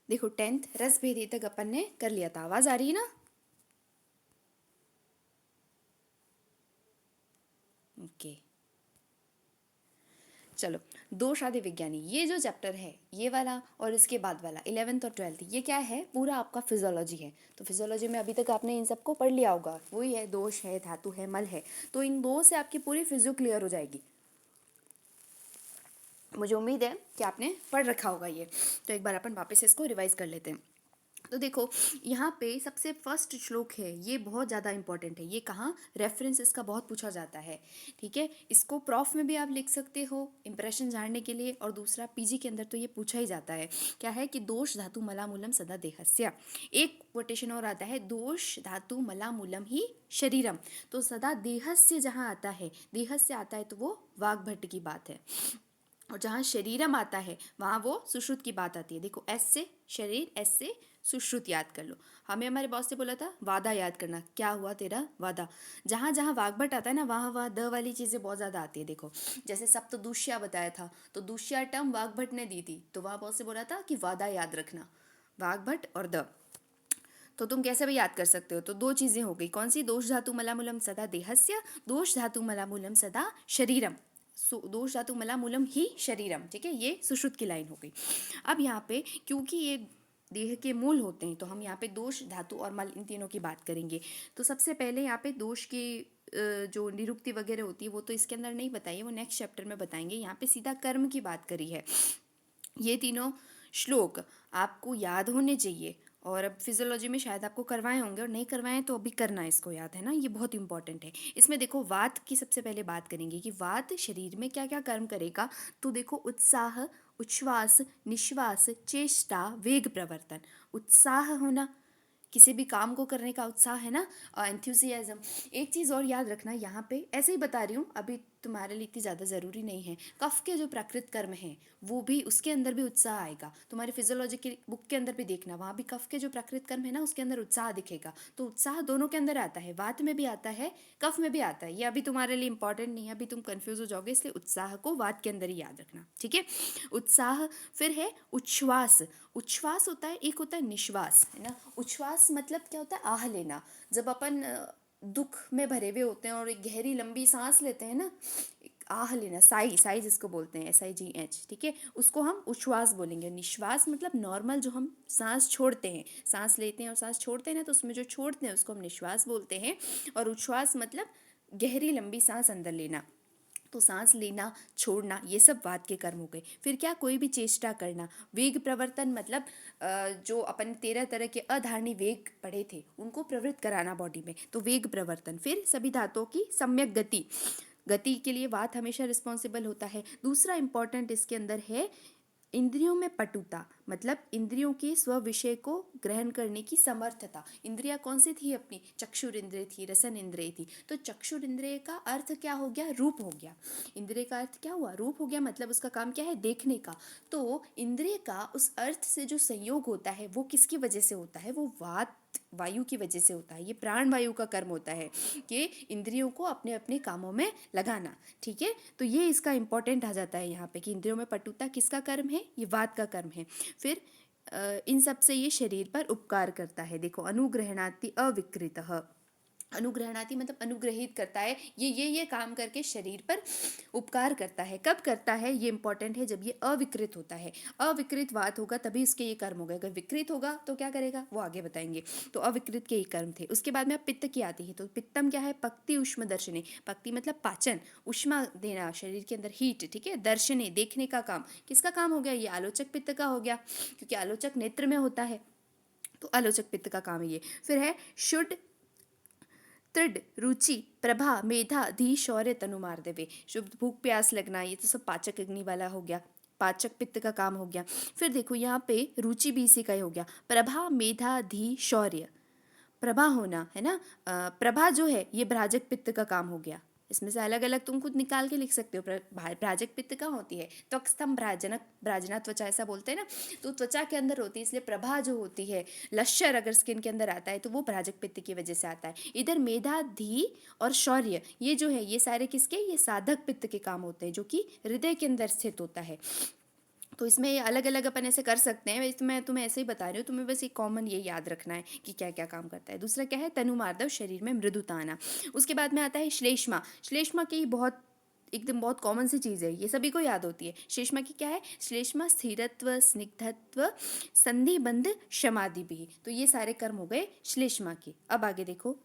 देखो 10th रस भेदी तक अपन ने कर लिया था। आवाज आ रही है ना? ओके चलो, दोष आदि विज्ञानी ये जो चैप्टर है ये वाला और इसके बाद वाला 11th और 12th, ये क्या है? पूरा आपका फिजियोलॉजी है। तो फिजियोलॉजी में अभी तक आपने इन सबको पढ़ लिया होगा, वही है, दोष है, धातु है, मल है। तो इन दो से आपकी पूरी फिजियो क्लियर हो जाएगी। मुझे उम्मीद है कि आपने पढ़ रखा होगा ये। तो एक बार अपन वापस इसको रिवाइज कर लेते हैं। तो देखो यहाँ पे सबसे फर्स्ट श्लोक है, ये बहुत ज़्यादा इंपॉर्टेंट है। ये कहाँ रेफरेंस इसका बहुत पूछा जाता है, ठीक है। इसको प्रॉफ में भी आप लिख सकते हो इंप्रेशन जानने के लिए, और दूसरा पीजी के अंदर तो ये पूछा ही जाता है। क्या है कि दोष धातु मलामूलम सदा देहस्य। एक कोटेशन और आता है, दोष धातु मलामूलम ही शरीरम। तो सदा देहस्य जहाँ आता है, देहस्य आता है तो वो वाग्भट की बात है, और जहाँ शरीरम आता है वहाँ वो सुश्रुत की बात आती है। देखो एस से शरीर, एस से सुश्रुत याद कर लो। हमें हमारे बॉस से बोला था वादा याद करना, क्या हुआ तेरा वादा। जहाँ जहाँ वाग्भट आता है ना वहाँ वहाँ द वाली चीज़ें बहुत ज़्यादा आती है। देखो जैसे सप्तदुष्या बताया था, तो दुष्या टर्म वाग्भट ने दी थी, तो वहाँ बॉस से बोला था कि वादा याद रखना, वाग्भट और द। तो तुम कैसे भी याद कर सकते हो। तो दो चीज़ें हो गई, कौन सी? दोष धातु मलामूलम सदा देहस्य, दोष धातु मलामूलम सदा शरीरम। दोष धातु मलामूलम ही शरीरम, ठीक है, ये सुश्रुत की लाइन हो गई। अब यहाँ पे क्योंकि ये देह के मूल होते हैं, तो हम यहाँ पे दोष धातु और मल इन तीनों की बात करेंगे। तो सबसे पहले यहाँ पे दोष की जो निरुक्ति वगैरह होती है वो तो इसके अंदर नहीं बताइए, वो नेक्स्ट चैप्टर में बताएंगे। यहाँ पे सीधा कर्म की बात करी है। ये तीनों श्लोक आपको याद होने चाहिए, और अब फिजियोलॉजी में शायद आपको करवाए होंगे, और नहीं करवाएं तो अभी करना है इसको याद, है ना, ये बहुत इंपॉर्टेंट है। इसमें देखो वात की सबसे पहले बात करेंगे कि वात शरीर में क्या क्या कर्म करेगा। तो देखो उत्साह, उच्छ्वास, निश्वास, चेष्टा, वेग प्रवर्तन। उत्साह होना, किसी भी काम को करने का उत्साह, है ना, एंथुसियाज्म। एक चीज़ और याद रखना, यहाँ पे ऐसे ही बता रही हूँ, अभी तुम्हारे लिए इतनी ज़्यादा ज़रूरी नहीं है। कफ के जो प्राकृत कर्म हैं वो भी, उसके अंदर भी उत्साह आएगा। तुम्हारे फिजियोलॉजी की बुक के अंदर भी देखना, वहाँ भी कफ के जो प्राकृत कर्म है ना उसके अंदर उत्साह दिखेगा। तो उत्साह दोनों के अंदर आता है, वात में भी आता है, कफ में भी आता है। ये अभी तुम्हारे लिए इंपॉर्टेंट नहीं है, अभी तुम कंफ्यूज हो जाओगे, इसलिए उत्साह को वात के अंदर ही याद रखना, ठीक है। उत्साह। फिर है उच्छ्वास। उच्छ्वास होता है, एक होता है निश्वास, है ना। उच्छ्वास मतलब क्या होता है? आह लेना। जब अपन दुख में भरे हुए होते हैं और एक गहरी लंबी सांस लेते हैं ना, आह लेना, साई, साई जिसको बोलते हैं, SIGH, ठीक है, उसको हम उच्छ्वास बोलेंगे। निश्वास मतलब नॉर्मल जो हम सांस छोड़ते हैं, सांस लेते हैं और सांस छोड़ते हैं ना, तो उसमें जो छोड़ते हैं उसको हम निश्वास बोलते हैं। और उच्छ्वास मतलब गहरी लंबी सांस अंदर लेना। तो सांस लेना, छोड़ना, ये सब वात के कर्म हो गए। फिर क्या? कोई भी चेष्टा करना। वेग प्रवर्तन मतलब जो अपन 13 तरह के अधारणी वेग पढ़े थे उनको प्रवृत्त कराना बॉडी में, तो वेग प्रवर्तन। फिर सभी धातुओं की सम्यक गति, गति के लिए वात हमेशा रिस्पॉन्सिबल होता है। दूसरा इंपॉर्टेंट इसके अंदर है इंद्रियों में पटुता, मतलब इंद्रियों के स्व विषय को ग्रहण करने की समर्थता। इंद्रिया कौन सी थी अपनी? चक्षुर इंद्रिय थी, रसन इंद्रिय थी। तो चक्षुर इंद्रिय का अर्थ क्या हो गया? रूप हो गया। इंद्रिय का अर्थ क्या हुआ? रूप हो गया, मतलब उसका काम क्या है? देखने का। तो इंद्रिय का उस अर्थ से जो संयोग होता है वो किसकी वजह से होता है? वो वात वायु की वजह से होता है। ये प्राण वायु का कर्म होता है कि इंद्रियों को अपने अपने कामों में लगाना, ठीक है। तो ये इसका इंपॉर्टेंट आ जाता है यहाँ पे कि इंद्रियों में पटुता किसका कर्म है? ये वात का कर्म है। फिर इन सब से ये शरीर पर उपकार करता है। देखो अनुग्रहणाति अविकृतः, अनुग्रहणाति मतलब अनुग्रहित करता है, ये काम करके शरीर पर उपकार करता है। कब करता है? ये इंपॉर्टेंट है, जब ये अविकृत होता है। अविकृत वात होगा तभी उसके ये कर्म होगा। अगर विकृत होगा तो क्या करेगा वो आगे बताएंगे। तो अविकृत के ये कर्म थे। उसके बाद में अब पित्त की आती है। तो पित्तम क्या है? पक्ति उष्म दर्शने। पक्ति मतलब पाचन, उष्मा देना शरीर के अंदर, हीट, ठीक है। दर्शने देखने का काम, किसका काम हो गया? ये आलोचक पित्त का हो गया, क्योंकि आलोचक नेत्र में होता है, तो आलोचक पित्त का काम है ये। फिर है शुड, तृड, रुचि, प्रभा, मेधा, धी, शौर्य, तनु मार देवे। शुभ भूख प्यास लगना, ये तो सब पाचक अग्नि वाला हो गया, पाचक पित्त का काम हो गया। फिर देखो यहाँ पे रुचि भी इसी का ही हो गया। प्रभा, मेधा, धी, शौर्य, प्रभा होना, है ना। प्रभा जो है ये भ्राजक पित्त का काम हो गया। इसमें से अलग अलग तुम खुद निकाल के लिख सकते हो। भ्राजक पित्त कहाँ होती है? त्वक्स्तंभ भ्राजनक, भ्राजना त्वचा ऐसा बोलते हैं ना, तो त्वचा के अंदर होती है, इसलिए प्रभा जो होती है, लश्यर अगर स्किन के अंदर आता है तो वो भ्राजक पित्त की वजह से आता है। इधर मेधा, धी और शौर्य ये जो है ये सारे किसके? ये साधक पित्त के काम होते हैं, जो कि हृदय के अंदर स्थित होता है। तो इसमें अलग अलग अपन ऐसे कर सकते हैं, वैसे मैं तुम्हें ऐसे ही बता रही हूँ, तुम्हें बस एक कॉमन ये याद रखना है कि क्या क्या काम करता है। दूसरा क्या है, तनु मार्दव, शरीर में मृदुता आना। उसके बाद में आता है श्लेष्मा। श्लेष्मा की बहुत एकदम बहुत कॉमन सी चीज़ है, ये सभी को याद होती है। श्लेष्मा की क्या है, श्लेष्मा स्थिरत्व, स्निग्धत्व, संधिबंध, समाधि भी। तो ये सारे कर्म हो गए श्लेष्मा के। अब आगे देखो,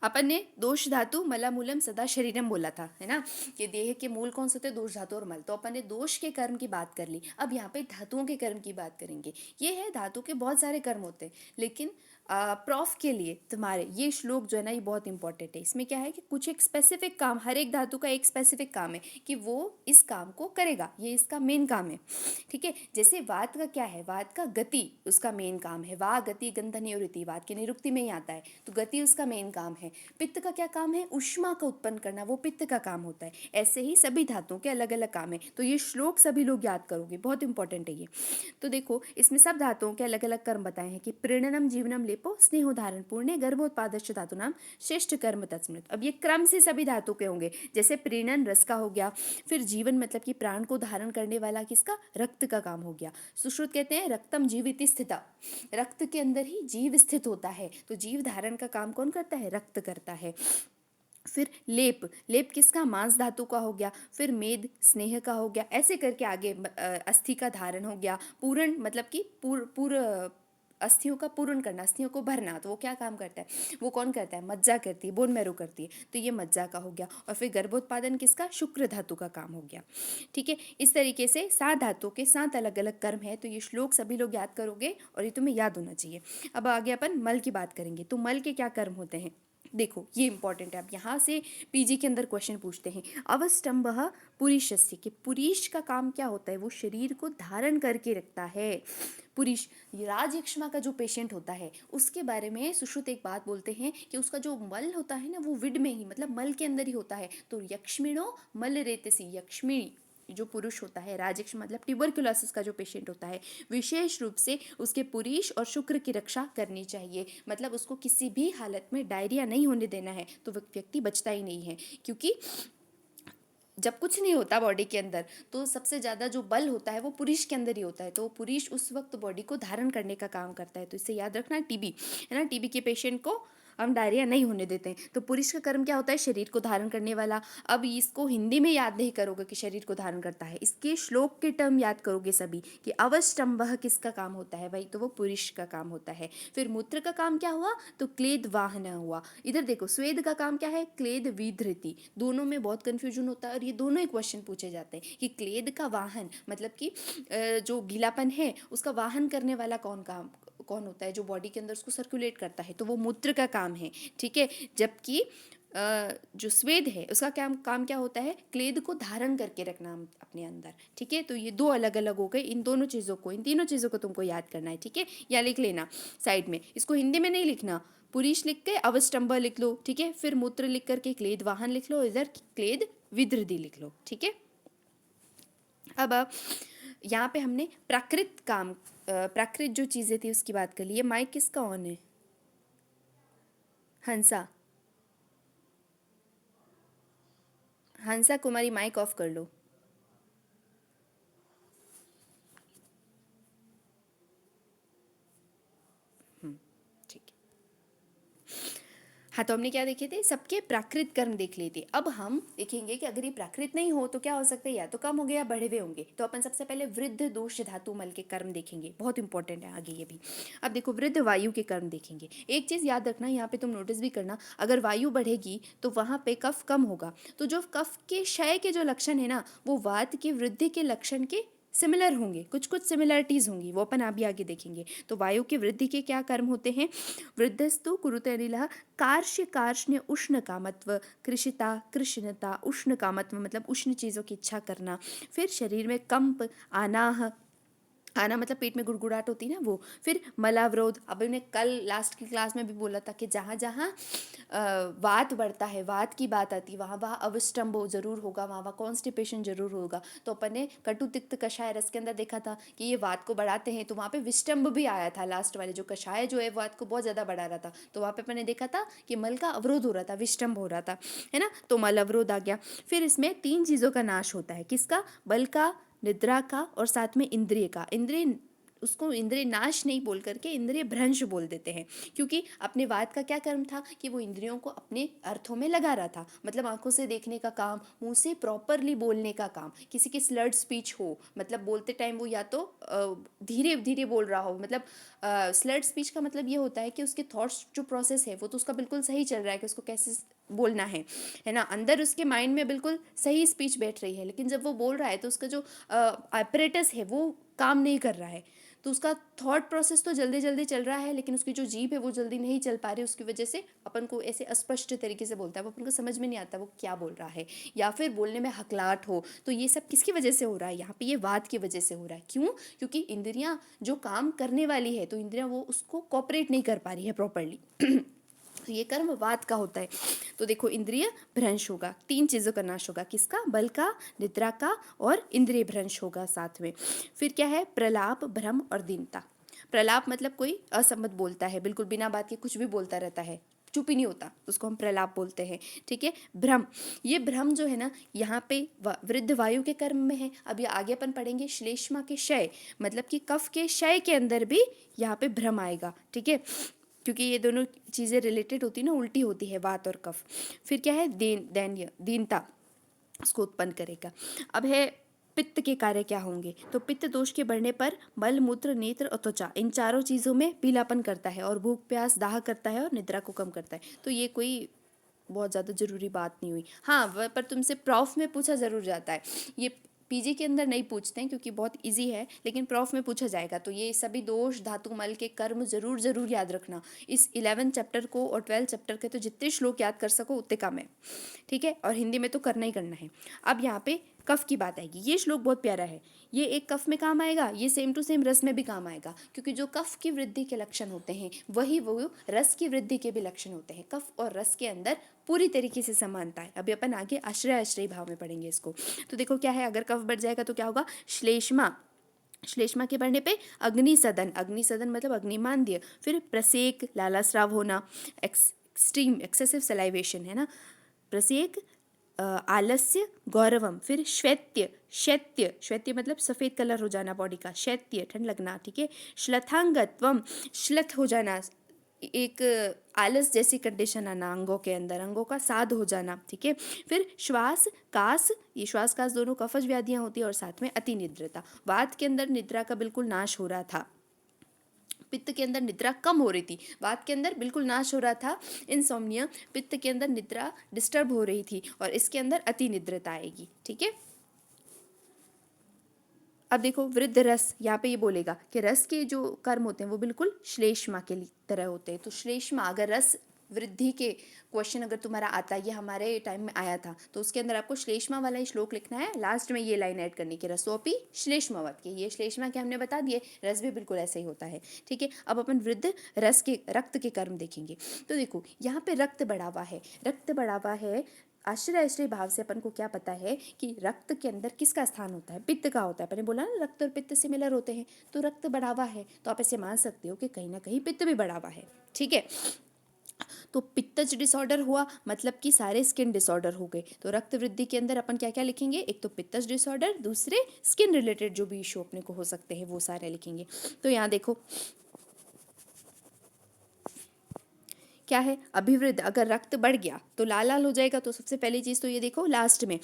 अपन ने दोष धातु मलामूलम सदा शरीरम बोला था, है ना, कि देह के मूल कौन से थे, दोष धातु और मल। तो अपन ने दोष के कर्म की बात कर ली, अब यहाँ पे धातुओं के कर्म की बात करेंगे। ये है, धातु के बहुत सारे कर्म होते हैं, लेकिन प्रॉफ के लिए तुम्हारे ये श्लोक जो है ना, ये बहुत इंपॉर्टेंट है। इसमें क्या है कि कुछ एक स्पेसिफिक काम, हर एक धातु का एक स्पेसिफिक काम है कि वो इस काम को करेगा, ये इसका मेन काम है। ठीक है, जैसे वात का क्या है, वात का गति उसका मेन काम है, वा गति गंधनी और रीति, वात की निरुक्ति में ही आता है, तो गति उसका मेन काम है। पित्त का क्या काम है, ऊष्मा का उत्पन्न करना, वो पित्त का काम होता है। ऐसे ही सभी धातुओं के अलग अलग काम है। तो ये श्लोक सभी लोग याद करोगे, बहुत इंपॉर्टेंट है ये। तो देखो, इसमें सब धातुओं के अलग अलग कर्म बताए हैं कि प्रीणनम जीवनम लेपो स्नेहोधारण पूर्णे गर्भोत्पादश्च धातु नाम श्रेष्ठ कर्म तत्स्मृत। अब ये क्रम से सभी धातु के होंगे। जैसे प्रीणन रस का हो गया, फिर जीवन मतलब कि प्राण को धारण करने वाला किसका, रक्त का काम हो गया। सुश्रुत कहते हैं रक्तम जीविति स्थिता, रक्त के अंदर ही जीव स्थित होता है, तो जीव धारण का काम कौन करता है, रक्त करता है। फिर लेप, लेप किसका, मांस धातु का हो गया। फिर मेद स्नेह का हो गया, ऐसे करके आगे अस्थि का धारण हो गया। पूरण मतलब कि अस्थियों का पूर्ण करना, अस्थियों को भरना, तो वो क्या काम करता है, वो कौन करता है, मज्जा करती है, बोन मैरो करती है, तो ये मज्जा का हो गया। और फिर गर्भोत्पादन किसका, शुक्र धातु का काम हो गया। ठीक है, इस तरीके से 7 धातुओं के 7 अलग अलग कर्म है। तो ये श्लोक सभी लोग याद करोगे और ये तुम्हें याद होना चाहिए। अब आगे अपन मल की बात करेंगे। तो मल के क्या कर्म होते हैं, देखो ये इंपॉर्टेंट है। अब यहाँ से पीजी के अंदर क्वेश्चन पूछते हैं, अवस्टम्भ पुरीशस्य, कि पुरीश का काम क्या होता है, वो शरीर को धारण करके रखता है। पुरीश, राज यक्ष्मा का जो पेशेंट होता है उसके बारे में सुश्रुत एक बात बोलते हैं कि उसका जो मल होता है ना, वो विड में ही मतलब मल के अंदर ही होता है। तो यक्ष्मिणो मल रेतसी, यक्ष्मी जो पुरुष होता है, राजयक्ष मतलब ट्यूबरकुलोसिस का जो पेशेंट होता है, विशेष रूप से उसके पुरीश और शुक्र की रक्षा करनी चाहिए। मतलब उसको किसी भी हालत में डायरिया नहीं होने देना है, तो व्यक्ति बचता ही नहीं है। क्योंकि जब कुछ नहीं होता बॉडी के अंदर, तो सबसे ज़्यादा जो बल होता है वो पुरुष के अंदर ही होता है, तो पुरुष उस वक्त बॉडी को धारण करने का काम करता है। तो इससे याद रखना, टीबी है ना, टीबी के पेशेंट को हम डायरिया नहीं होने देते हैं। तो पुरुष का कर्म क्या होता है, शरीर को धारण करने वाला। अब इसको हिंदी में याद नहीं करोगे कि शरीर को धारण करता है, इसके श्लोक के टर्म याद करोगे सभी कि अवस्टम्भ किसका काम होता है भाई, तो वो पुरुष का काम होता है। फिर मूत्र का काम क्या हुआ, तो क्लेद वाहन हुआ। इधर देखो, स्वेद का काम क्या है, क्लेद विधृति। दोनों में बहुत कंफ्यूजन होता है और ये दोनों ही क्वेश्चन पूछे जाते हैं कि क्लेद का वाहन मतलब कि जो गीलापन है उसका वाहन करने वाला कौन होता है, जो बॉडी के अंदर उसको सर्कुलेट करता है, तो वो मूत्र का काम है। ठीक है, जबकि जो स्वेद है उसका काम क्या होता है, क्लेद को धारण करके रखना अपने अंदर। ठीक है, तो ये दो अलग अलग हो गए। इन तीनों चीज़ों को तुमको याद करना है। ठीक है, या लिख लेना साइड में, इसको हिंदी में नहीं लिखना, पुरीश लिख के अवस्टम्भ लिख लो। ठीक है, फिर मूत्र लिख करके क्लेद वाहन लिख लो, इधर क्लेद विधृति लिख लो। ठीक है, अब यहाँ पे हमने प्राकृत जो चीज़ें थी उसकी बात कर ली। ये माइक किसका ऑन है, हंसा, हंसा कुमारी माइक ऑफ कर लो। ठीक है, हाँ, तो हमने क्या देखे थे, सबके प्राकृत कर्म देख लिए थे। अब हम देखेंगे कि अगर ये प्राकृत नहीं हो तो क्या हो सकता है, या तो कम हो गए या बढ़े हुए होंगे। तो अपन सबसे पहले वृद्ध दोष धातु मल के कर्म देखेंगे, बहुत इंपॉर्टेंट है आगे ये भी। अब देखो, वृद्ध वायु के कर्म देखेंगे। एक चीज़ याद रखना, यहाँ पे तुम नोटिस भी करना, अगर वायु बढ़ेगी तो वहाँ पे कफ कम होगा। तो जो कफ के क्षय के जो लक्षण है ना, वो वात के वृद्धि के लक्षण के सिमिलर होंगे, कुछ कुछ सिमिलरिटीज़ होंगी, वो अपन अभी आगे देखेंगे। तो वायु की वृद्धि के क्या कर्म होते हैं, वृद्धस्तु कुरुते अनिलः कार्श्य कार्ष्ण्य उष्ण कामत्व, कृषिता कृष्णता, उष्ण कामत्व मतलब उष्ण चीज़ों की इच्छा करना। फिर शरीर में कंप, आनाह, आना मतलब पेट में गुड़गुड़ाहट होती है ना वो। फिर मलावरोध, अभी मैंने कल लास्ट की क्लास में भी बोला था कि जहाँ जहाँ वात बढ़ता है, वात की बात आती है, वहाँ वहाँ अविष्टंभ जरूर होगा, वहाँ वहाँ कॉन्स्टिपेशन जरूर होगा। तो अपन ने कटु तिक्त कषाय रस के अंदर देखा था कि ये वात को बढ़ाते हैं, तो वहाँ पे विष्टंभ भी आया था। लास्ट वाले जो कषाय जो है वात को बहुत ज़्यादा बढ़ा रहा था, तो वहाँ पे अपन ने देखा था कि मल का अवरोध हो रहा था, विष्टंभ हो रहा था, है ना। तो मल अवरोध आ गया। फिर इसमें 3 चीज़ों का नाश होता है, किसका? बल का, निद्रा का और साथ में इंद्रिय का। इंद्रिय, उसको इंद्रिय नाश नहीं बोल करके इंद्रिय भ्रंश बोल देते हैं, क्योंकि अपने वाद का क्या कर्म था कि वो इंद्रियों को अपने अर्थों में लगा रहा था। मतलब आंखों से देखने का काम, मुंह से प्रॉपरली बोलने का काम, किसी की स्लर्ड स्पीच हो, मतलब बोलते टाइम वो या तो धीरे धीरे बोल रहा हो, मतलब स्लर्ड स्पीच का मतलब ये होता है कि उसके थॉट्स जो प्रोसेस है वो तो उसका बिल्कुल सही चल रहा है कि उसको कैसे बोलना है ना, अंदर उसके माइंड में बिल्कुल सही स्पीच बैठ रही है, लेकिन जब वो बोल रहा है तो उसका जो ऑपरेटस है वो काम नहीं कर रहा है। तो उसका थॉट प्रोसेस तो जल्दी जल्दी चल रहा है, लेकिन उसकी जो जीभ है वो जल्दी नहीं चल पा रही, उसकी वजह से अपन को ऐसे अस्पष्ट तरीके से बोलता है, वो अपन को समझ में नहीं आता वो क्या बोल रहा है, या फिर बोलने में हकलाहट हो। तो ये सब किसकी वजह से हो रहा है? यहाँ पे ये वाद की वजह से हो रहा है। क्यों? क्योंकि इंद्रियां जो काम करने वाली है, तो इंद्रियां वो उसको कॉपरेट नहीं कर पा रही है प्रॉपरली। तो ये कर्म वाद का होता है। तो देखो, इंद्रिय भ्रंश होगा, 3 चीज़ों का नाश होगा, किसका? बल का, निद्रा का और इंद्रिय भ्रंश होगा साथ में। फिर क्या है? प्रलाप, भ्रम और दीनता। प्रलाप मतलब कोई असंबद्ध बोलता है, बिल्कुल बिना बात के कुछ भी बोलता रहता है, चुप ही नहीं होता, उसको हम प्रलाप बोलते हैं। ठीक है। भ्रम, ये भ्रम जो है ना, यहाँ पे वृद्ध वायु के कर्म में है। अब ये आगे अपन पढ़ेंगे श्लेष्मा के क्षय, मतलब कि कफ के क्षय के अंदर भी यहाँ पे भ्रम आएगा। ठीक है, क्योंकि ये दोनों चीज़ें रिलेटेड होती है ना, उल्टी होती है वात और कफ। फिर क्या है? दैन्य, दीनता उसको उत्पन्न करेगा। अब है पित्त के कार्य क्या होंगे? तो पित्त दोष के बढ़ने पर मल, मूत्र, नेत्र और त्वचा, इन चारों चीज़ों में पीलापन करता है और भूख प्यास दाह करता है और निद्रा को कम करता है। तो ये कोई बहुत ज़्यादा जरूरी बात नहीं हुई। हाँ, पर तुमसे प्रॉफ में पूछा ज़रूर जाता है। ये पीजी के अंदर नहीं पूछते हैं क्योंकि बहुत इजी है, लेकिन प्रॉफ में पूछा जाएगा। तो ये सभी दोष, धातु, मल के कर्म जरूर जरूर याद रखना। इस 11 चैप्टर को और 12 चैप्टर के तो जितने श्लोक याद कर सको उतने कम है। ठीक है, और हिंदी में तो करना ही करना है। अब यहाँ पे कफ की बात आएगी। ये श्लोक बहुत प्यारा है, ये एक कफ में काम आएगा, ये सेम टू सेम रस में भी काम आएगा, क्योंकि जो कफ की वृद्धि के लक्षण होते हैं वही वो रस की वृद्धि के भी लक्षण होते हैं। कफ और रस के अंदर पूरी तरीके से समानता है। अभी अपन आगे आश्रय आश्रय भाव में पढ़ेंगे इसको। तो देखो क्या है, अगर कफ बढ़ जाएगा तो क्या होगा? श्लेष्मा, श्लेष्मा के बढ़ने पे अग्नि सदन, अग्नि सदन मतलब अग्निमांद्य। फिर प्रसेक, लालास्राव होना, एक्सट्रीम एक्सेसिव सलाइवेशन, है ना, प्रसेक, आलस्य, गौरवम। फिर श्वेत्य, शैत्य, शैत्य मतलब सफ़ेद कलर हो जाना बॉडी का, शैत्य ठंड लगना। ठीक है। श्लथांगत्वम, श्लथ हो जाना, एक आलस जैसी कंडीशन आना अंगों के अंदर, अंगों का साध हो जाना। ठीक है। फिर श्वास कास, ये श्वास कास दोनों कफज व्याधियां होती है, और साथ में अति निद्रता। वात के अंदर निद्रा का बिल्कुल नाश हो रहा था, पित्त के अंदर निद्रा कम हो रही थी, वात के अंदर बिल्कुल नाश हो रहा था इनसोम्निया, पित्त के अंदर निद्रा डिस्टर्ब हो रही थी, और इसके अंदर अति निद्रता आएगी। ठीक है। अब देखो वृद्ध रस, यहाँ पे ये बोलेगा कि रस के जो कर्म होते हैं वो बिल्कुल श्लेष्मा के तरह होते हैं। तो श्लेष्मा, अगर रस वृद्धि के क्वेश्चन अगर तुम्हारा आता है, ये हमारे टाइम में आया था, तो उसके अंदर आपको श्लेष्मा वाला ही श्लोक लिखना है, लास्ट में ये लाइन ऐड करनी कि रसोपी श्लेष्मावत के। ये श्लेष्मा के हमने बता दिए, रस भी बिल्कुल ऐसे ही होता है। ठीक है। अब अपन वृद्ध रस के, रक्त के कर्म देखेंगे। तो देखो यहाँ पे रक्त बढ़ावा है, रक्त बढ़ावा है। आश्रय आश्रय भाव से अपन को क्या पता है कि रक्त के अंदर किसका स्थान होता है? पित्त का होता है। अपन ने बोला ना रक्त और पित्त सिमिलर होते हैं, तो रक्त बढ़ावा है, तो आप ऐसे मान सकते हो कि कहीं ना कहीं पित्त भी बढ़ावा है। ठीक है। तो पित्तज डिसऑर्डर हुआ मतलब कि सारे स्किन डिसऑर्डर हो गए। तो रक्त वृद्धि के अंदर अपन क्या क्या लिखेंगे? एक तो पित्तज डिसऑर्डर, दूसरे स्किन रिलेटेड जो भी इशू अपने को हो सकते हैं वो सारे लिखेंगे। तो यहाँ देखो क्या है, अभिवृद्ध, अगर रक्त बढ़ गया तो लाल लाल हो जाएगा। तो सबसे पहली चीज तो ये देखो लास्ट में,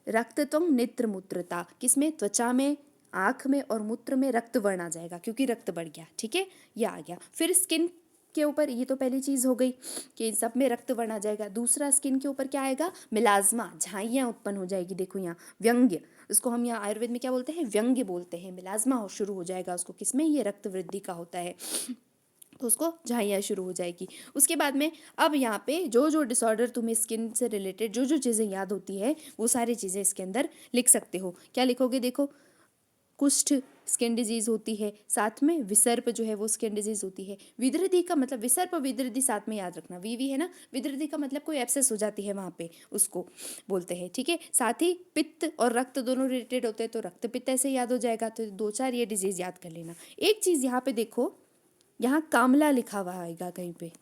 रक्तत्वम नेत्र मूत्रता, किसमें? त्वचा में, आँख में और मूत्र में रक्त वर्ण आ जाएगा, क्योंकि रक्त बढ़ गया। ठीक है, ये आ गया। फिर स्किन के ऊपर, ये तो पहली चीज हो गई कि इन सब में रक्त वर्ण आ जाएगा। दूसरा स्किन के ऊपर क्या आएगा? मिलाज्मा, झाइयाँ उत्पन्न हो जाएगी। देखो यहाँ व्यंग्य, उसको हम यहाँ आयुर्वेद में क्या बोलते हैं? व्यंग्य बोलते हैं। मिलाज्मा हो शुरू हो जाएगा उसको, किसमें? ये रक्त वृद्धि का होता है, तो उसको झाइयाँ शुरू हो जाएगी। उसके बाद में अब यहाँ पे जो जो डिसऑर्डर तुम्हें स्किन से रिलेटेड जो जो चीज़ें याद होती है वो सारी चीज़ें इसके अंदर लिख सकते हो। क्या लिखोगे? देखो कुष्ठ स्किन डिजीज होती है, साथ में विसर्प जो है वो स्किन डिजीज होती है। विदृधि का मतलब विसर्प विदृधि साथ में याद रखना, वीवी है ना, विदृधि का मतलब कोई एब्सेस हो जाती है वहाँ पे, उसको बोलते हैं, ठीक है। साथ ही पित्त और रक्त दोनों रिलेटेड होते हैं, तो रक्त पित्त ऐसे याद हो जाएगा। तो 2-4 ये डिजीज याद कर लेना। एक चीज़ यहाँ पे देखो, यहाँ कामला लिखा हुआ आएगा कहीं पे,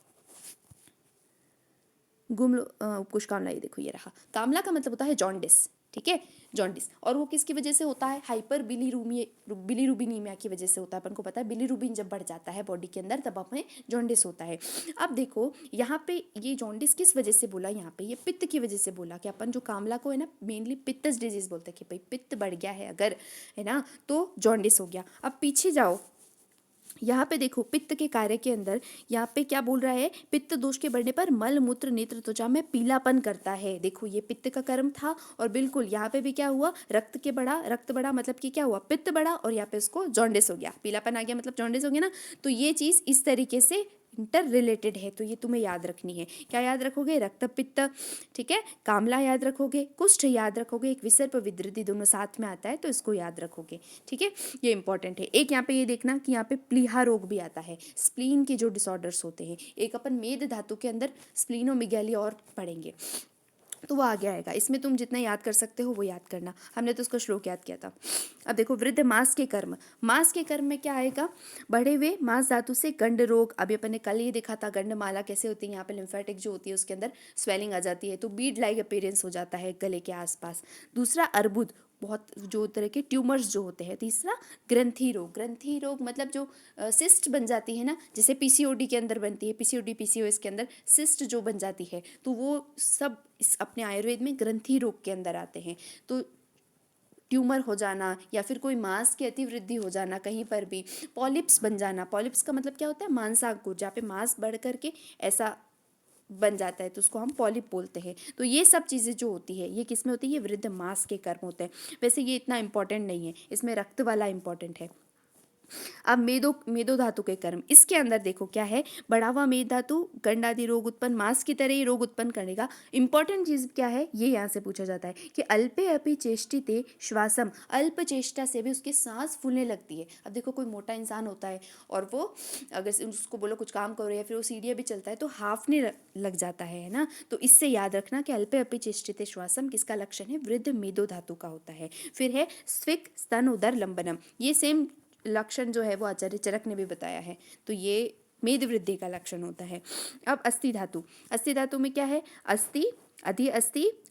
कुछ कामला, ये देखो ये रहा। कामला का मतलब होता है जॉन्डिस, ठीक है, जॉन्डिस। और वो किसकी वजह से होता है? हाइपर बिलीरुबिनीमिया की वजह से होता है। अपन को पता है बिलीरुबिन जब बढ़ जाता है बॉडी के अंदर तब हमें जॉन्डिस होता है। अब देखो यहाँ पे ये जॉन्डिस किस वजह से बोला, यहाँ पे ये पित्त की वजह से बोला कि अपन जो कामला को है ना मेनली पित्तस डिजीज बोलते हैं कि भाई पित्त बढ़ गया है अगर, है ना, तो जॉन्डिस हो गया। अब पीछे जाओ, यहाँ पे देखो पित्त के कार्य के अंदर यहाँ पे क्या बोल रहा है, पित्त दोष के बढ़ने पर मल मूत्र नेत्र त्वचा में पीलापन करता है। देखो ये पित्त का कर्म था, और बिल्कुल यहाँ पे भी क्या हुआ, रक्त बढ़ा मतलब कि क्या हुआ, पित्त बढ़ा, और यहाँ पे उसको जॉन्डिस हो गया, पीलापन आ गया मतलब जॉन्डिस हो गया ना। तो ये चीज़ इस तरीके से इंटर रिलेटेड है, तो ये तुम्हें याद रखनी है। क्या याद रखोगे? रक्त पित्त, ठीक है, कामला याद रखोगे, कुष्ठ याद रखोगे, एक विसर्प विदृधि दोनों साथ में आता है तो इसको याद रखोगे, ठीक है, ये इंपॉर्टेंट है। एक यहाँ पे ये देखना कि यहाँ पे प्लीहा रोग भी आता है, स्प्लीन के जो डिसऑर्डर्स होते हैं। एक अपन मेद धातु के अंदर स्प्लीनोमेगाली और पढ़ेंगे, तो वो आगे आएगा। इसमें तुम जितना याद कर सकते हो वो याद करना, हमने तो उसका श्लोक याद किया था। अब देखो वृद्ध मांस के कर्म, मांस के कर्म में क्या आएगा, बढ़े हुए मांस धातु से गंड रोग। अभी अपन ने कल ये देखा था गंड माला कैसे होती है, यहाँ पे लिम्फेटिक जो होती है उसके अंदर स्वेलिंग आ जाती है, तो बीड लाइक अपीयरेंस हो जाता है गले के आसपास। दूसरा अर्बुद, बहुत जो तरह के ट्यूमर्स जो होते हैं। तीसरा ग्रंथि रोग, ग्रंथि रोग मतलब जो सिस्ट बन जाती है ना, जैसे पीसीओडी के अंदर बनती है, पीसीओडी पीसीओएस के अंदर सिस्ट जो बन जाती है, तो वो सब इस अपने आयुर्वेद में ग्रंथि रोग के अंदर आते हैं। तो ट्यूमर हो जाना या फिर कोई मांस की अतिवृद्धि हो जाना कहीं पर भी, पॉलिप्स बन जाना, पॉलिप्स का मतलब क्या होता है, मांसांकुर, जहाँ पे मांस बढ़ करके ऐसा बन जाता है तो उसको हम पॉलिप बोलते हैं। तो ये सब चीज़ें जो होती है ये किस में होती है, ये वृद्ध मांस के कर्म होते हैं। वैसे ये इतना इंपॉर्टेंट नहीं है, इसमें रक्त वाला इंपॉर्टेंट है। अब मेदो मेदो धातु के कर्म, इसके अंदर देखो क्या है, बढ़ा हुआ मेद धातु गंड आदि रोग उत्पन्न, मांस की तरह ही रोग उत्पन्न करेगा। इंपॉर्टेंट चीज क्या है, ये यहाँ से पूछा जाता है कि अल्पे अपि चेष्टिते श्वासम, अल्प चेष्टा से भी उसकी सांस फूलने लगती है। अब देखो कोई मोटा इंसान होता है और वो अगर उसको बोलो कुछ काम करो या फिर वो सीढ़ियाँ भी चलता है तो हाफने लग जाता है ना। तो इससे याद रखना कि अल्पे अपि चेष्टिते श्वासम किसका लक्षण है, वृद्ध मेदो धातु का होता है। फिर है स्विक स्तन उदर लंबनम, ये सेम लक्षण जो है वो आचार्य चरक ने भी बताया है, तो ये मेद वृद्धि का लक्षण होता है। अब अस्थि धातु, अस्थि धातु में क्या है, अस्थि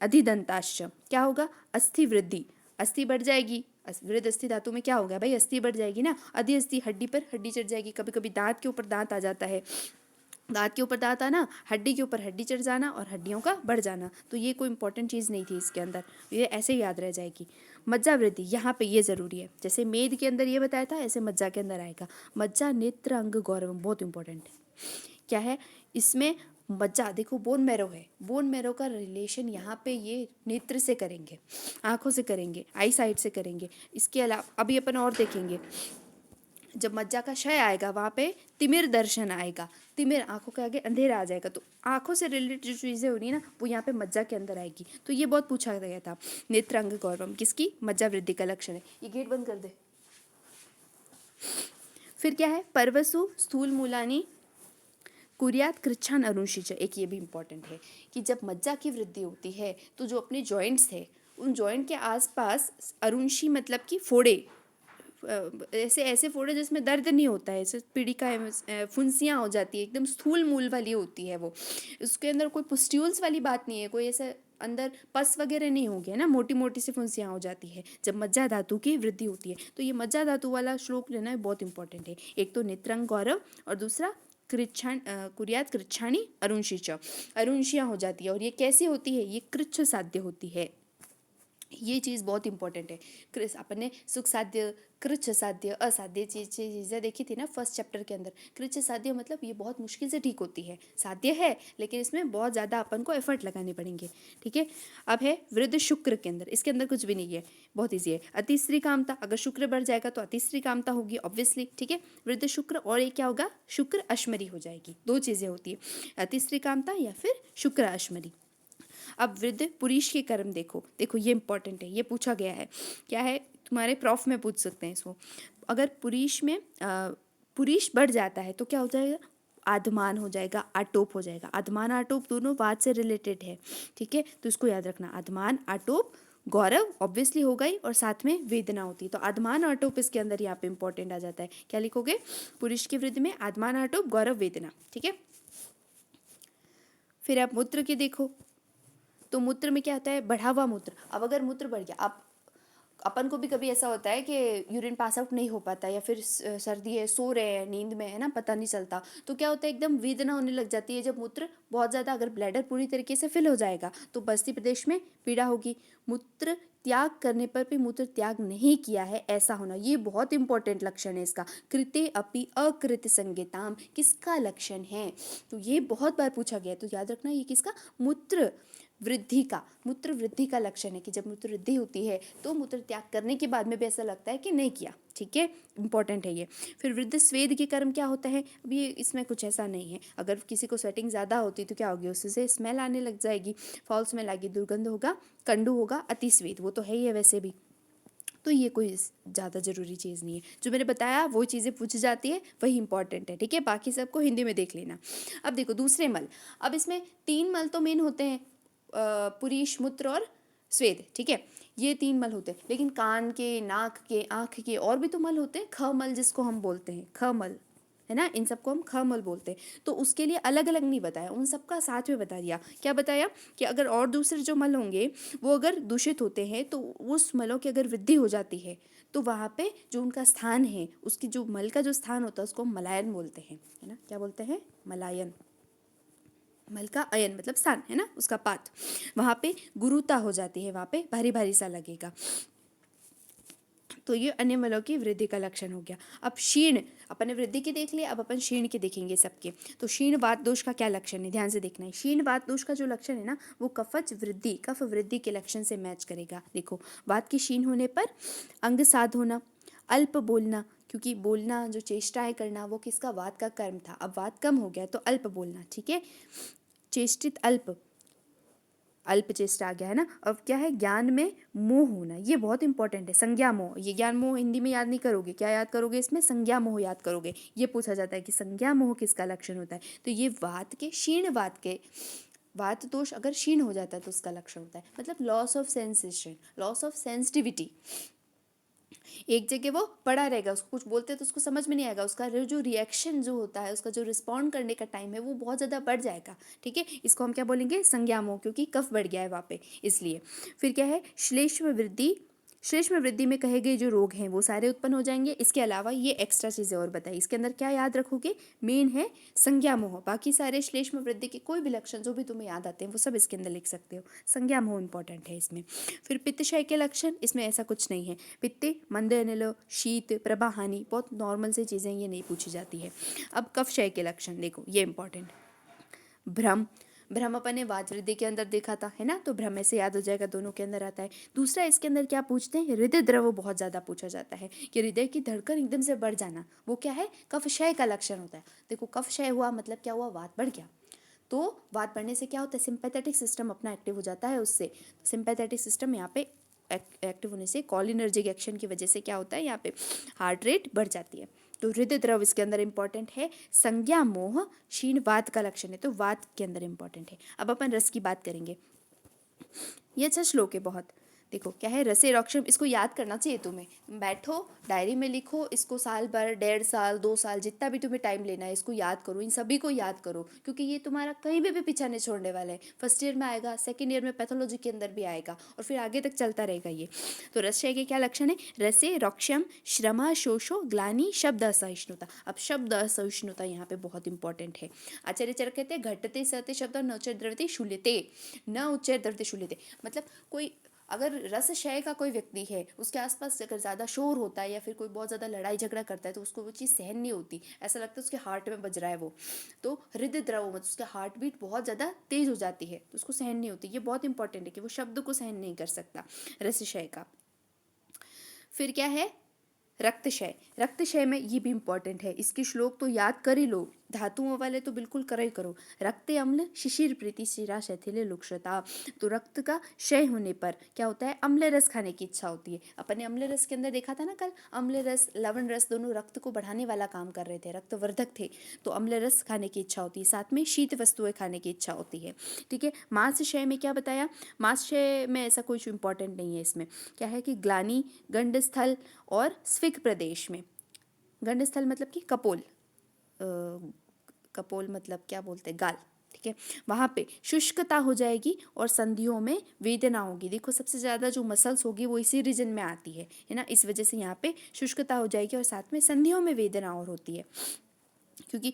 अधिदंताश्च, क्या होगा, अस्थि वृद्धि, अस्थि बढ़ जाएगी। वृद्ध अस्थि धातु में क्या होगा भाई, अस्थि बढ़ जाएगी ना, अधि अस्थि हड्डी पर हड्डी चढ़ जाएगी, कभी कभी दांत के ऊपर दांत आ जाता है, दांत के ऊपर दांत आना, हड्डी के ऊपर हड्डी चढ़ जाना और हड्डियों का बढ़ जाना। तो ये कोई इंपॉर्टेंट चीज़ नहीं थी इसके अंदर, ये ऐसे ही याद रह जाएगी। मज्जा वृद्धि, यहाँ पे ये ज़रूरी है, जैसे मेद के अंदर ये बताया था ऐसे मज्जा के अंदर आएगा। मज्जा नेत्र अंग गौरव बहुत इंपॉर्टेंट है, क्या है इसमें, मज्जा देखो बोन मैरो है, बोन मैरो का रिलेशन यहाँ पे ये नेत्र से करेंगे, आँखों से करेंगे, आई साइड से करेंगे। इसके अलावा अभी अपन और देखेंगे, जब मज्जा का क्षय आएगा वहाँ पे तिमिर दर्शन आएगा, तिमिर आंखों के आगे अंधेरा आ जाएगा, तो आंखों से रिलेटेड जो चीज़ें हो रही है ना वो यहाँ पे मज्जा के अंदर आएगी। तो ये बहुत पूछा गया था, नेत्रांग गौरवम किसकी, मज्जा वृद्धि का लक्षण है। ये गेट बंद कर दे। फिर क्या है, परवसु स्थूल मूलानी कुरियात कृच्छान अरुषिच, एक ये भी इंपॉर्टेंट है कि जब मज्जा की वृद्धि होती है तो जो अपने जॉइंट्स है उन जॉइंट के आसपास अरुंशी मतलब कि फोड़े, ऐसे ऐसे फोड़े जिसमें दर्द नहीं होता है, ऐसे पीड़ी का फुंसियाँ हो जाती है, एकदम स्थूल मूल वाली होती है वो, उसके अंदर कोई पुस्ट्यूल्स वाली बात नहीं है, कोई ऐसा अंदर पस वगैरह नहीं हो गया ना, मोटी मोटी सी फुंसियाँ हो जाती है जब मज्जा धातु की वृद्धि होती है। तो ये मज्जा धातु वाला श्लोक लेना है, बहुत इंपॉर्टेंट है। एक तो नेत्रंग गौरव और दूसरा कुरियात कृच्छाणी अरुंशिच, अरुंशियाँ हो जाती है। और ये कैसे होती है, ये कृच्छ साध्य होती है, ये चीज़ बहुत इंपॉर्टेंट है। कृष अपन ने सुख साध्य, कृच्छ साध्य, असाध्य चीज़ें देखी थी ना फर्स्ट चैप्टर के अंदर। कृच्छ साध्य मतलब ये बहुत मुश्किल से ठीक होती है, साध्य है लेकिन इसमें बहुत ज़्यादा अपन को एफर्ट लगाने पड़ेंगे, ठीक है। अब है वृद्ध शुक्र के अंदर, इसके अंदर कुछ भी नहीं है, बहुत ईजी है। अतिश्री कामता, अगर शुक्र बढ़ जाएगा तो अतिश्री कामता होगी ऑब्वियसली, ठीक है। वृद्ध शुक्र और एक क्या होगा, शुक्र अश्मरी हो जाएगी, दो चीज़ें होती है, अतिश्री कामता या फिर शुक्र अश्मरी। अब वृद्ध पुरुष के कर्म देखो, देखो ये इंपॉर्टेंट है, ये पूछा गया है, क्या है, तुम्हारे प्रॉफ में पूछ सकते हैं इसको। अगर पुरीश में पुरीश बढ़ जाता है तो क्या हो जाएगा, आधमान हो जाएगा, आटोप हो जाएगा। आधमान आटोप दोनों वाद से रिलेटेड है, ठीक है, तो इसको याद रखना। आधमान आटोप, गौरव ऑब्वियसली होगा ही, और साथ में वेदना होती है, तो आधमान आटोप इसके अंदर यहाँ पे इंपॉर्टेंट आ जाता है। क्या लिखोगे, पुरुष की वृद्धि में आधमान आटोप, गौरव, वेदना, ठीक है। फिर आप मूत्र की देखो, तो मूत्र में क्या होता है, बढ़ा हुआ मूत्र। अब अगर मूत्र बढ़ गया, आप अपन को भी कभी ऐसा होता है कि यूरिन पास आउट नहीं हो पाता, या फिर सर्दी है, सो रहे हैं, नींद में है ना, पता नहीं चलता, तो क्या होता है, एकदम वेदना होने लग जाती है जब मूत्र बहुत ज़्यादा, अगर ब्लैडर पूरी तरीके से फिल हो जाएगा तो बस्ती प्रदेश में पीड़ा होगी। मूत्र त्याग करने पर भी मूत्र त्याग नहीं किया है ऐसा होना, ये बहुत इंपॉर्टेंट लक्षण है इसका। कृते अपि अकृत संगीताम किसका लक्षण है, तो ये बहुत बार पूछा गया है, तो याद रखना ये किसका, मूत्र वृद्धि का, मूत्र वृद्धि का लक्षण है कि जब मूत्र वृद्धि होती है तो मूत्र त्याग करने के बाद में भी ऐसा लगता है कि नहीं किया, ठीक है, इंपॉर्टेंट है ये। फिर वृद्ध स्वेद के कर्म क्या होता है, अभी इसमें कुछ ऐसा नहीं है, अगर किसी को स्वेटिंग ज़्यादा होती तो क्या होगी, उससे स्मेल आने लग जाएगी, फॉल स्मेल आएगी, दुर्गंध होगा, कंडू होगा, अति स्वेद, वो तो है ही है वैसे भी, तो ये कोई ज़्यादा ज़रूरी चीज़ नहीं है। जो मैंने बताया वो चीज़ें पूछी जाती है वही इंपॉर्टेंट है, ठीक है, बाकी सबको हिंदी में देख लेना। अब देखो दूसरे मल, अब इसमें 3 मल तो मेन होते हैं, पुरीश, मूत्र और स्वेद, ठीक है, ये 3 मल होते हैं, लेकिन कान के, नाक के, आँख के और भी तो मल होते हैं, ख मल जिसको हम बोलते हैं, ख मल है ना, इन सबको हम ख मल बोलते हैं, तो उसके लिए अलग अलग नहीं बताया, उन सबका साथ में बता दिया। क्या बताया कि अगर और दूसरे जो मल होंगे वो अगर दूषित होते हैं तो उस मलों की अगर वृद्धि हो जाती है तो वहाँ पे जो उनका स्थान है, उसकी जो मल का जो स्थान होता है उसको मलायन बोलते हैं, है ना, क्या बोलते हैं, मलायन। मल का अयन मतलब स्थान, है ना, उसका पात, वहाँ पे गुरुता हो जाती है, वहाँ पे भारी भारी सा लगेगा, तो ये अन्य मलों की वृद्धि का लक्षण हो गया। अब क्षीण, अपन ने वृद्धि की देख लिया, अब अपन क्षीण के देखेंगे सबके। तो क्षीण वात दोष का क्या लक्षण है, ध्यान से देखना है। क्षीण वात दोष का जो लक्षण है ना, वो कफच वृद्धि, कफ वृद्धि के लक्षण से मैच करेगा। देखो, वात की क्षीण होने पर अंग साध होना, अल्प बोलना, क्योंकि बोलना जो चेष्टाएं करना वो किसका, वात का कर्म था, अब वात कम हो गया तो अल्प बोलना, ठीक है, चेष्टित अल्प, अल्प चेष्टा आ गया है ना। अब क्या है, ज्ञान में मोह होना, ये बहुत इंपॉर्टेंट है, संज्ञा मोह, ये ज्ञान मोह हिंदी में याद नहीं करोगे, क्या याद करोगे इसमें, संज्ञा मोह याद करोगे। ये पूछा जाता है कि संज्ञा मोह किसका लक्षण होता है, तो ये वात के, क्षीण वात के, वात दोष अगर क्षीण हो जाता है तो उसका लक्षण होता है, मतलब loss of sensation, loss of sensitivity, एक जगह वो पड़ा रहेगा, उसको कुछ बोलते हैं तो उसको समझ में नहीं आएगा, उसका जो रिएक्शन जो होता है, उसका जो रिस्पॉन्ड करने का टाइम है वो बहुत ज़्यादा बढ़ जाएगा, ठीक है, इसको हम क्या बोलेंगे, संज्ञामोह, क्योंकि कफ बढ़ गया है वहाँ पे इसलिए। फिर क्या है, श्लेष्म वृद्धि, श्लेष्म वृद्धि में कहे गए जो रोग हैं वो सारे उत्पन्न हो जाएंगे। इसके अलावा ये एक्स्ट्रा चीज़ें और बताई, इसके अंदर क्या याद रखोगे, मेन है संज्ञामोह, बाकी सारे श्लेष्म वृद्धि के कोई भी लक्षण जो भी तुम्हें याद आते हैं वो सब इसके अंदर लिख सकते हो, संज्ञामोह इंपॉर्टेंट है इसमें। फिर पित्तशय के लक्षण, इसमें ऐसा कुछ नहीं है, पित्ते, मंद अनिल, शीत, प्रभा हानि, बहुत नॉर्मल से चीज़ें, ये नहीं पूछी जाती है। अब कफशय के लक्षण देखो, ये इंपॉर्टेंट, भ्रम, भ्रम अपन ने वात वृद्धि के अंदर देखा था, है ना, तो भ्रम ऐसे याद हो जाएगा, दोनों के अंदर आता है। दूसरा इसके अंदर क्या पूछते हैं, हृदय द्रव बहुत ज़्यादा पूछा जाता है कि हृदय की धड़कन एकदम से बढ़ जाना, वो क्या है, कफशय का लक्षण होता है। देखो कफशय हुआ मतलब क्या हुआ, वात बढ़ गया, तो वात बढ़ने से क्या होता है, सिंपैथेटिक सिस्टम अपना एक्टिव हो जाता है उससे, सिंपैथेटिक सिस्टम यहाँ पे एक्टिव होने से, कॉलिनर्जिक एक्शन की वजह से क्या होता है, यहाँ पे हार्ट रेट बढ़ जाती है। तो हृदय द्रव इसके अंदर इंपॉर्टेंट है, संज्ञा मोह क्षीण वात का लक्षण है, तो वात के अंदर इंपॉर्टेंट है। अब अपन रस की बात करेंगे, ये अच्छा श्लोक है बहुत, देखो क्या है, रसे रोक्षम, इसको याद करना चाहिए तुम्हें, बैठो डायरी में लिखो इसको, साल भर, 1.5 साल, 2 साल, जितना भी तुम्हें टाइम लेना है इसको याद करो, इन सभी को याद करो, क्योंकि ये तुम्हारा कहीं भी पीछा नहीं छोड़ने वाला है। फर्स्ट ईयर में आएगा, सेकेंड ईयर में पैथोलॉजी के अंदर भी आएगा, और फिर आगे तक चलता रहेगा ये। तो रसय के क्या लक्षण है, रसे रोक्षम, श्रमा शोषो, ग्लानि, शब्द असहिष्णुता। अब शब्द असहिष्णुता यहाँ पे बहुत इंपॉर्टेंट है। आचार्य चरक कहते हैं, घटते सहते शब्द न उच्चर द्रवते शूल्यते, न उच्चर द्रवते शूल्यते, मतलब कोई अगर रस क्षय का कोई व्यक्ति है, उसके आसपास अगर ज़्यादा शोर होता है या फिर कोई बहुत ज़्यादा लड़ाई झगड़ा करता है तो उसको वो चीज़ सहन नहीं होती, ऐसा लगता है उसके हार्ट में बज रहा है वो, तो हृदय द्रव मतलब उसका हार्ट बीट बहुत ज़्यादा तेज हो जाती है, तो उसको सहन नहीं होती। ये बहुत इंपॉर्टेंट है कि वो शब्द को सहन नहीं कर सकता रस क्षय का। फिर क्या है, रक्तक्षय, रक्तक्षय में ये भी इंपॉर्टेंट है, इसकी श्लोक तो याद कर ही लो, धातुओं वाले तो बिल्कुल करो ही करो। रक्त अम्ल शिशिर प्रीति शिरा शैथिल्य लुक्षता। तो रक्त का क्षय होने पर क्या होता है, अम्ल रस खाने की इच्छा होती है। अपन ने अम्ल रस के अंदर देखा था ना कल, अम्ल रस लवण रस दोनों रक्त को बढ़ाने वाला काम कर रहे थे, रक्तवर्धक थे। तो अम्ल रस खाने की इच्छा होती है, साथ में शीत वस्तुएं खाने की इच्छा होती है। ठीक है, मांसक्षय में क्या बताया, मांसक्षय में ऐसा कुछ इंपॉर्टेंट नहीं है। इसमें क्या है कि ग्लानि गंडस्थल और स्फिक प्रदेश में, गंडस्थल मतलब कि कपोल, कपोल मतलब क्या बोलते हैं, गाल। ठीक है, वहाँ पे शुष्कता हो जाएगी और संधियों में वेदना होगी। देखो सबसे ज़्यादा जो मसल्स होगी वो इसी रीजन में आती है ना, इस वजह से यहाँ पे शुष्कता हो जाएगी और साथ में संधियों में वेदना और होती है। क्योंकि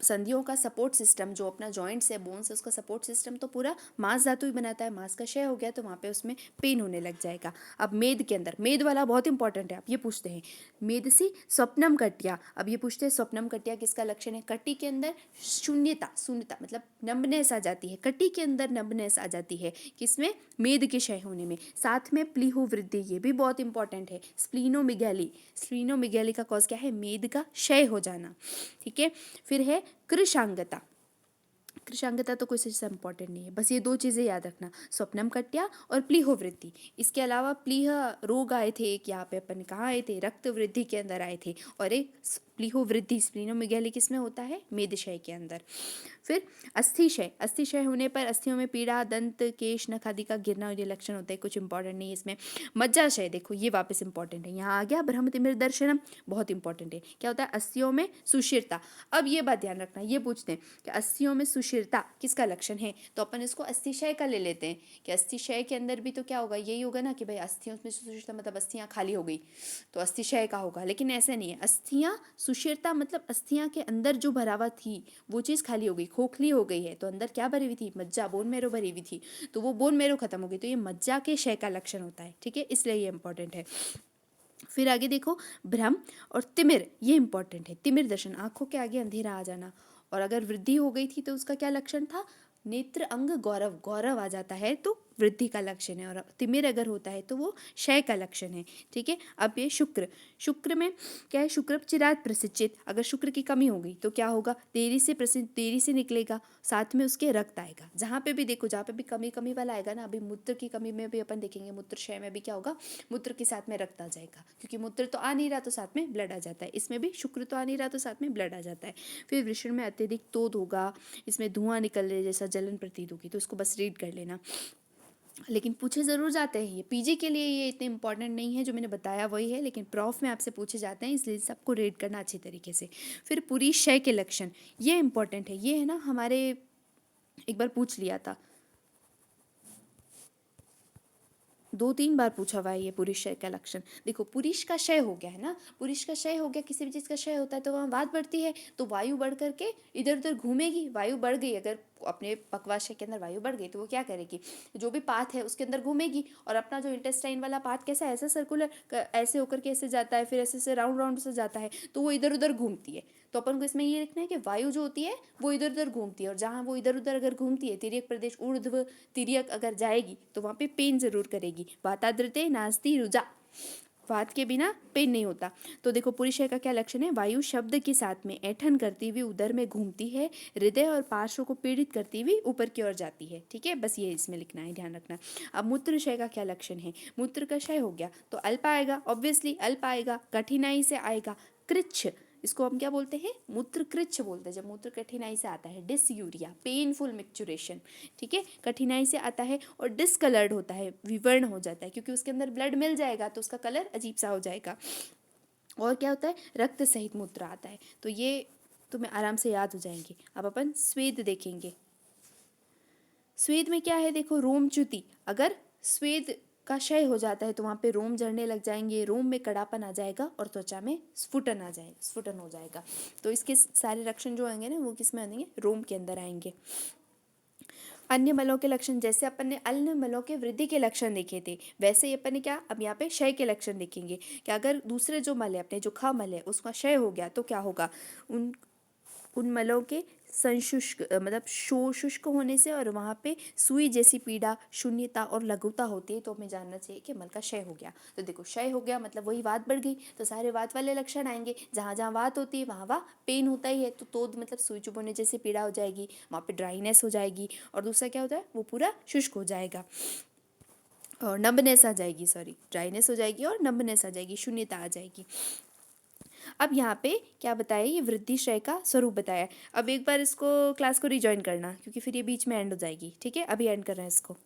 संधियों का सपोर्ट सिस्टम जो अपना जॉइंट्स है, बोन्स है, उसका सपोर्ट सिस्टम तो पूरा मांस धातु ही बनाता है। मांस का क्षय हो गया तो वहाँ पे उसमें पेन होने लग जाएगा। अब मेद के अंदर, मेद वाला बहुत इंपॉर्टेंट है। आप ये पूछते हैं मेदसी स्वप्नम कट्या, अब ये पूछते हैं स्वप्नम कट्या किसका लक्षण है। कटी के अंदर शून्यता, शून्यता मतलब नम्बनेस आ जाती है, कटी के अंदर नम्बनेस आ जाती है किसमें, मेद के क्षय होने में। साथ में प्लीहो वृद्धि, ये भी बहुत इंपॉर्टेंट है। स्प्लीनोमेगैली, स्प्लीनोमेगैली का कॉज क्या है, मेद का क्षय हो जाना। ठीक है, फिर है कृशांगता। कृशांगता तो कोई से इंपॉर्टेंट नहीं है, बस ये दो चीज़ें याद रखना, स्वप्नम कट्या और प्लीहो वृद्धि। इसके अलावा प्लीह रोग आए थे एक, यहाँ पे अपन कहाँ आए थे, रक्त वृद्धि के अंदर आए थे, और एक प्लीहो वृद्धि स्प्लीनोमेगैली किस में होता है, मेदशय के अंदर। फिर अस्थिशय, अस्थिशय होने पर अस्थियों में पीड़ा, दंत केश नख आदि का गिरना, ये लक्षण होता है, कुछ इंपॉर्टेंट नहीं है इसमें। मज्जाशय, देखो ये वापस इंपॉर्टेंट है, यहाँ आ गया ब्रह्म तिमिर दर्शनम, बहुत इंपॉर्टेंट है। क्या होता है, अस्थियों में सुशिरता। अब ये बात ध्यान रखना, ये पूछते हैं कि अस्थियों में सुशिरता किसका लक्षण है, तो अपन इसको अस्थिशय का ले लेते हैं कि अस्थिशय के अंदर भी तो क्या होगा, यही होगा ना कि भाई अस्थियों में सुशिरता मतलब अस्थियां खाली हो गई तो अस्थिशय का होगा। लेकिन ऐसा नहीं है, अस्थियां सुशिरता मतलब अस्थियां के अंदर जो भरावा थी वो चीज़ खाली हो गई, खोखली हो गई है, तो अंदर क्या भरी हुई थी, मज्जा, बोन मेरो भरी हुई थी, तो वो बोन मेरो खत्म हो गई, तो ये मज्जा के क्षय का लक्षण होता है। ठीक है, इसलिए ये इंपॉर्टेंट है। फिर आगे देखो भ्रम और तिमिर, ये इंपॉर्टेंट है। तिमिर दर्शन, आंखों के आगे अंधेरा आ जाना, और अगर वृद्धि हो गई थी तो उसका क्या लक्षण था, नेत्र अंग गौरव, गौरव आ जाता है तो वृद्धि का लक्षण है, और तिमिर अगर होता है तो वो क्षय का लक्षण है। ठीक है, अब ये शुक्र, शुक्र में क्या है, शुक्र चिरात प्रसिचित, अगर शुक्र की कमी हो गई तो क्या होगा, देरी से प्रसिद्ध, देरी से निकलेगा, साथ में उसके रक्त आएगा। जहाँ पे भी देखो, जहाँ पे भी कमी कमी वाला आएगा ना, अभी मूत्र की कमी में भी अपन देखेंगे, मूत्र क्षय में भी क्या होगा, मूत्र के साथ में रक्त आ जाएगा, क्योंकि मूत्र तो आ नहीं रहा तो साथ में ब्लड आ जाता है। इसमें भी शुक्र तो आ नहीं रहा तो साथ में ब्लड आ जाता है। फिर वृषण में अत्यधिक तोद होगा, इसमें धुआं निकलने जैसा जलन प्रतीत होगी, तो इसको बस रीड कर लेना। लेकिन पूछे ज़रूर जाते हैं, ये पीजी के लिए ये इतने इंपॉर्टेंट नहीं है, जो मैंने बताया वही है, लेकिन प्रॉफ में आपसे पूछे जाते हैं, इसलिए सबको रीड करना अच्छी तरीके से। फिर पूरी क्षय के लक्षण, ये इंपॉर्टेंट है, ये है ना हमारे एक बार पूछ लिया था, 2-3 बार पूछा हुआ है ये पुरुष क्षय का लक्षण। देखो पुरुष का क्षय हो गया है ना, पुरुष का क्षय हो गया, किसी भी चीज़ का क्षय होता है तो वहाँ वात बढ़ती है, तो वायु बढ़ करके इधर उधर घूमेगी। वायु बढ़ गई, अगर अपने पक्वाशय के अंदर वायु बढ़ गई तो वो क्या करेगी, जो भी पाथ है उसके अंदर घूमेगी, और अपना जो इंटेस्टाइन वाला पाथ कैसा है, ऐसे सर्कुलर ऐसे होकर के ऐसे जाता है, फिर ऐसे से राउंड राउंड से जाता है, तो वो इधर उधर घूमती है। तो अपन को इसमें ये लिखना है कि वायु जो होती है वो इधर उधर घूमती है, और जहाँ वो इधर उधर अगर घूमती है, तिर्यक प्रदेश ऊर्ध्व तिर्यक अगर जाएगी तो वहाँ पे पेन जरूर करेगी। वाताद्रते नास्ति रुजा, वात के बिना पेन नहीं होता। तो देखो पुरुषय का क्या लक्षण है, वायु शब्द के साथ में ऐठन करती हुई उदर में घूमती है, हृदय और पार्श्व को पीड़ित करती हुई ऊपर की ओर जाती है। ठीक है, बस ये इसमें लिखना है, ध्यान रखना। अब मूत्रशय का क्या लक्षण है, मूत्र का क्षय हो गया तो अल्प आएगा, ऑब्वियसली अल्प आएगा, कठिनाई से आएगा, कृच्छ, इसको हम क्या बोलते हैं, मूत्र कृच्छ बोलते हैं, जब मूत्र कठिनाई से आता है, डिसयूरिया, पेनफुल मिक्चुरेशन। ठीक है, कठिनाई से आता है, और डिसकलर्ड होता है, विवर्ण हो जाता है, क्योंकि उसके अंदर ब्लड मिल जाएगा तो उसका कलर अजीब सा हो जाएगा। और क्या होता है, रक्त सहित मूत्र आता है, तो ये तुम्हें आराम से याद हो जाएंगे। अब अपन स्वेद देखेंगे। स्वेद में क्या है, देखो रोमच्युति, अगर स्वेद का क्षय हो जाता है तो वहाँ पे रोम झड़ने लग जाएंगे, रोम में कड़ापन आ जाएगा, और त्वचा में स्फुटन आ जाए, स्फुटन हो जाएगा। तो इसके सारे लक्षण जो आएंगे ना वो किस में आएंगे, रोम के अंदर आएंगे। अन्य मलों के लक्षण, जैसे अपन ने अन्य मलों के वृद्धि के लक्षण देखे थे, वैसे ही अपन ने क्या अब यहाँ पे क्षय के लक्षण देखेंगे कि अगर दूसरे जो मल है, अपने जो ख मल है, उसका क्षय हो गया तो क्या होगा, उन उन मलों के संशुष्क मतलब शुष्क होने से और वहाँ पे सुई जैसी पीड़ा, शून्यता और लघुता होती है, तो हमें जानना चाहिए कि मल का क्षय हो गया। तो देखो क्षय हो गया मतलब वही वात बढ़ गई, तो सारे वात वाले लक्षण आएंगे। जहाँ जहाँ वात होती है वहाँ वहाँ पेन होता ही है, तो तोद मतलब सुई चुभ होने जैसी पीड़ा हो जाएगी, वहाँ पे ड्राइनेस हो जाएगी, और दूसरा क्या होता है, वो पूरा शुष्क हो जाएगा और नंबनेस आ जाएगी, सॉरी ड्राइनेस हो जाएगी और नंबनेस आ जाएगी, शून्यता आ जाएगी। अब यहाँ पे क्या बताया, ये वृद्धि क्षय का स्वरूप बताया। अब एक बार इसको क्लास को रिजॉइन करना, क्योंकि फिर ये बीच में एंड हो जाएगी। ठीक है, अभी एंड कर रहे हैं इसको।